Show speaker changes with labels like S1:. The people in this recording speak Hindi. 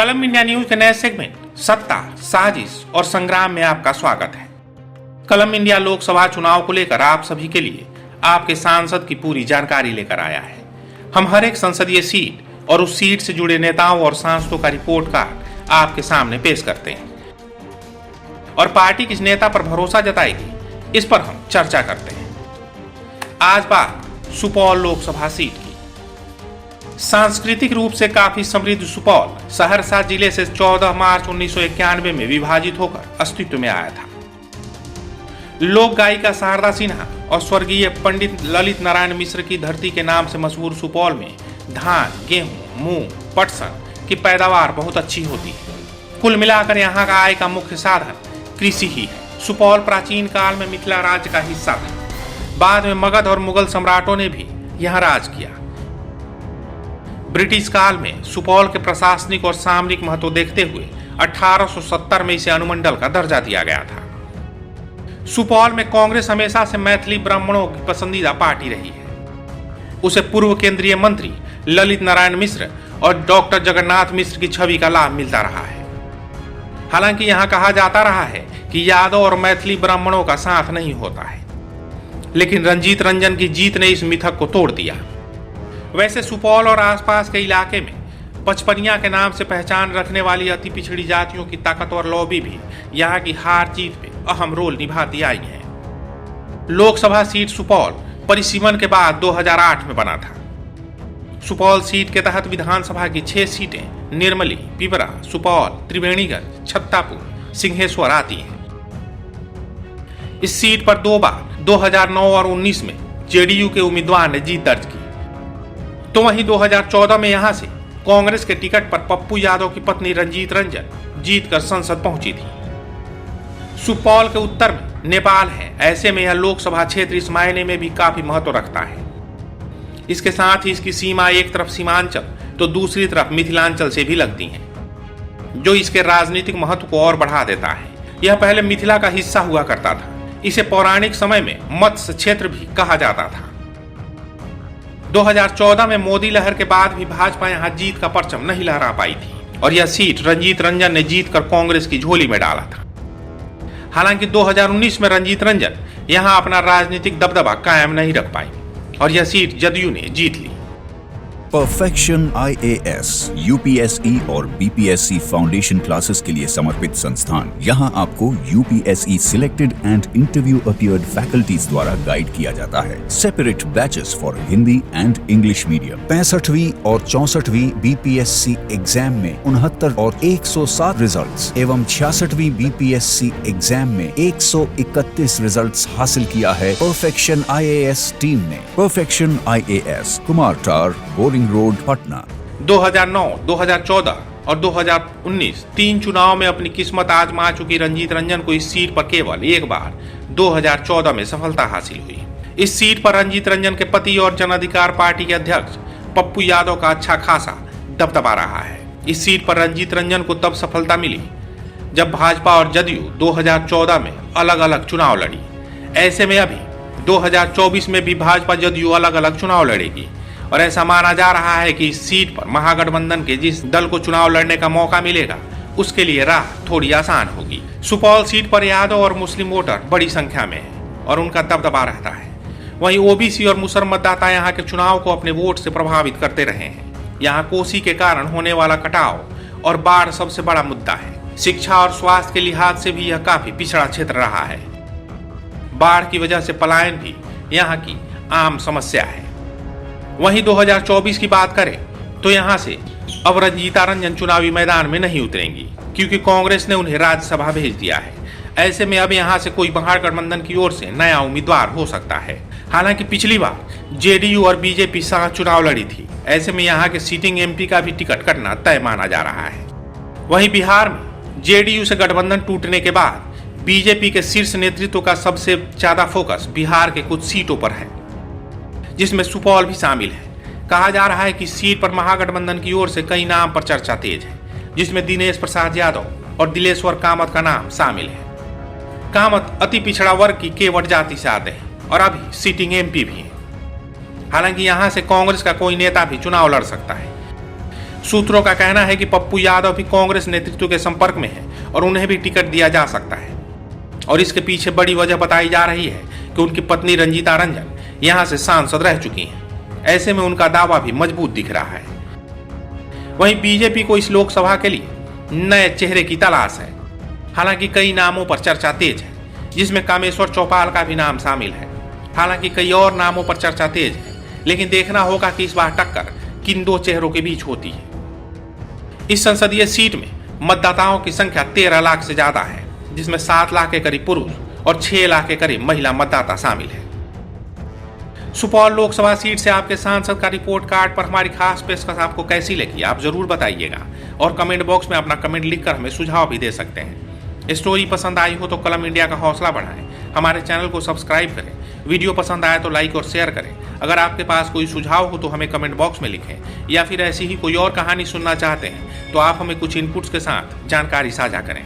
S1: कलम इंडिया न्यूज के नए सेगमेंट सत्ता, साजिश और संग्राम में आपका स्वागत है। कलम इंडिया लोकसभा चुनाव को लेकर आप सभी के लिए आपके सांसद की पूरी जानकारी लेकर आया है। हम हर एक संसदीय सीट और उस सीट से जुड़े नेताओं और सांसदों का रिपोर्ट कार्ड आपके सामने पेश करते हैं और पार्टी किस नेता पर भरोसा जताएगी इस पर हम चर्चा करते हैं। आज बात सुपौल लोकसभा सीट की। सांस्कृतिक रूप से काफी समृद्ध सुपौल सहरसा जिले से 14 मार्च 1991 में विभाजित होकर अस्तित्व में आया था। लोक गायिका शारदा सिन्हा और स्वर्गीय पंडित ललित नारायण मिश्र की धरती के नाम से मशहूर सुपौल में धान, गेहूं, मूंग, पटसन की पैदावार बहुत अच्छी होती है। कुल मिलाकर यहाँ का आय का मुख्य साधन कृषि ही है। सुपौल प्राचीन काल में मिथिला राज्य का हिस्सा था। बाद में मगध और मुगल सम्राटों ने भी यहाँ राज किया। ब्रिटिश काल में सुपौल के प्रशासनिक और सामरिक महत्व देखते हुए 1870 में इसे अनुमंडल का दर्जा दिया गया था। सुपौल में कांग्रेस हमेशा से मैथिली ब्राह्मणों की पसंदीदा पार्टी रही है। उसे पूर्व केंद्रीय मंत्री ललित नारायण मिश्र और डॉक्टर जगन्नाथ मिश्र की छवि का लाभ मिलता रहा है। हालांकि यहाँ कहा जाता रहा है कि यादव और मैथिली ब्राह्मणों का साथ नहीं होता है, लेकिन रंजीत रंजन की जीत ने इस मिथक को तोड़ दिया। वैसे सुपौल और आसपास के इलाके में पचपनिया के नाम से पहचान रखने वाली अति पिछड़ी जातियों की ताकतवर लॉबी भी यहाँ की हार जीत में अहम रोल निभाती आई है। लोकसभा सीट सुपौल परिसीमन के बाद 2008 में बना था। सुपौल सीट के तहत विधानसभा की 6 सीटें निर्मली, पिपरा, सुपौल, त्रिवेणीगंज, छत्तापुर, सिंहेश्वर आती हैं। इस सीट पर 2 बार 2009 और 19 में जेडीयू के उम्मीदवार ने जीत दर्ज की। तो वहीं 2014 में यहां से कांग्रेस के टिकट पर पप्पू यादव की पत्नी रंजीत रंजन जीतकर संसद पहुंची थी। सुपौल के उत्तर में नेपाल है, ऐसे में यह लोकसभा क्षेत्र इस मायने में भी काफी महत्व रखता है। इसके साथ ही इसकी सीमा एक तरफ सीमांचल तो दूसरी तरफ मिथिलांचल से भी लगती है, जो इसके राजनीतिक महत्व को और बढ़ा देता है। यह पहले मिथिला का हिस्सा हुआ करता था। इसे पौराणिक समय में मत्स्य क्षेत्र भी कहा जाता था। 2014 में मोदी लहर के बाद भी भाजपा यहां जीत का परचम नहीं लहरा पाई थी और यह सीट रंजीत रंजन ने जीतकर कांग्रेस की झोली में डाला था। हालांकि 2019 में रंजीत रंजन यहां अपना राजनीतिक दबदबा कायम नहीं रख पाई और यह सीट जदयू ने जीत ली।
S2: परफेक्शन IAS, UPSE और BPSC फाउंडेशन क्लासेस के लिए समर्पित संस्थान। यहाँ आपको UPSE selected and interview appeared faculties द्वारा गाइड किया जाता है। Separate batches for Hindi and English medium. 65वीं और 64वीं BPSC एग्जाम में 69 और 107 रिजल्ट्स एवं 66वीं BPSC एग्जाम में 131 रिजल्ट्स हासिल किया है परफेक्शन IAS टीम ने। परफेक्शन IAS, कुमार टार, बोरिंग रोड, पटना।
S1: 2009, 2014 और 2019 3 चुनाव में अपनी किस्मत आजमा चुकी रंजीत रंजन को इस सीट पर केवल एक बार 2014 में सफलता हासिल हुई। इस सीट पर रंजीत रंजन के पति और जन अधिकार पार्टी के अध्यक्ष पप्पू यादव का अच्छा खासा दबदबा रहा है। इस सीट पर रंजीत रंजन को तब सफलता मिली जब भाजपा और जदयू 2014 में अलग अलग चुनाव लड़ी। ऐसे में अभी 2024 में भी भाजपा जदयू अलग अलग चुनाव लड़ेगी और ऐसा माना जा रहा है कि इस सीट पर महागठबंधन के जिस दल को चुनाव लड़ने का मौका मिलेगा उसके लिए राह थोड़ी आसान होगी। सुपौल सीट पर यादव और मुस्लिम वोटर बड़ी संख्या में है और उनका दबदबा रहता है। वहीं ओबीसी और मुसलमान मतदाता यहाँ के चुनाव को अपने वोट से प्रभावित करते रहे हैं। यहाँ कोसी के कारण होने वाला कटाव और बाढ़ सबसे बड़ा मुद्दा है। शिक्षा और स्वास्थ्य के लिहाज से भी यह काफी पिछड़ा क्षेत्र रहा है। बाढ़ की वजह से पलायन भी यहाँ की आम समस्या है। वहीं 2024 की बात करें तो यहां से अब रंजीता रंजन चुनावी मैदान में नहीं उतरेंगी क्योंकि कांग्रेस ने उन्हें राज्यसभा भेज दिया है। ऐसे में अब यहां से कोई महागठबंधन की ओर से नया उम्मीदवार हो सकता है। हालांकि पिछली बार जेडीयू और बीजेपी साथ चुनाव लड़ी थी। ऐसे में यहां के सिटिंग MP का भी टिकट कटना तय माना जा रहा है। वहीं बिहार में जेडीयू से गठबंधन टूटने के बाद बीजेपी के शीर्ष नेतृत्व का सबसे ज्यादा फोकस बिहार के कुछ सीटों पर है, जिसमें सुपौल भी शामिल है। कहा जा रहा है कि सीट पर महागठबंधन की ओर से कई नाम पर चर्चा तेज है, जिसमें दिनेश प्रसाद यादव और दिलेश्वर कामत का नाम शामिल है। कामत अति पिछड़ा वर्ग की केवट जाति से आते हैं और अभी सिटिंग MP भी हैं। हालांकि यहां से कांग्रेस का कोई नेता भी चुनाव लड़ सकता है। सूत्रों का कहना है कि पप्पू यादव भी कांग्रेस नेतृत्व के संपर्क में है और उन्हें भी टिकट दिया जा सकता है। और इसके पीछे बड़ी वजह बताई जा रही है कि उनकी पत्नी रंजीता रंजन यहां से सांसद रह चुकी हैं। ऐसे में उनका दावा भी मजबूत दिख रहा है। वहीं बीजेपी को इस लोकसभा के लिए नए चेहरे की तलाश है। हालांकि कई नामों पर चर्चा तेज है, जिसमें कामेश्वर चौपाल का भी नाम शामिल है। हालांकि कई और नामों पर चर्चा तेज है, लेकिन देखना होगा कि इस बार टक्कर किन दो चेहरों के बीच होती है। इस संसदीय सीट में मतदाताओं की संख्या 13 लाख से ज्यादा है, जिसमें 7 लाख के करीब पुरुष और 6 लाख के करीब महिला मतदाता शामिल है। सुपौल लोकसभा सीट से आपके सांसद का रिपोर्ट कार्ड पर हमारी खास पेशकश आपको कैसी लगी, आप जरूर बताइएगा और कमेंट बॉक्स में अपना कमेंट लिखकर हमें सुझाव भी दे सकते हैं। स्टोरी पसंद आई हो तो कलम इंडिया का हौसला बढ़ाएं, हमारे चैनल को सब्सक्राइब करें, वीडियो पसंद आए तो लाइक और शेयर करें। अगर आपके पास कोई सुझाव हो तो हमें कमेंट बॉक्स में लिखें, या फिर ऐसी ही कोई और कहानी सुनना चाहते हैं तो आप हमें कुछ इनपुट्स के साथ जानकारी साझा करें।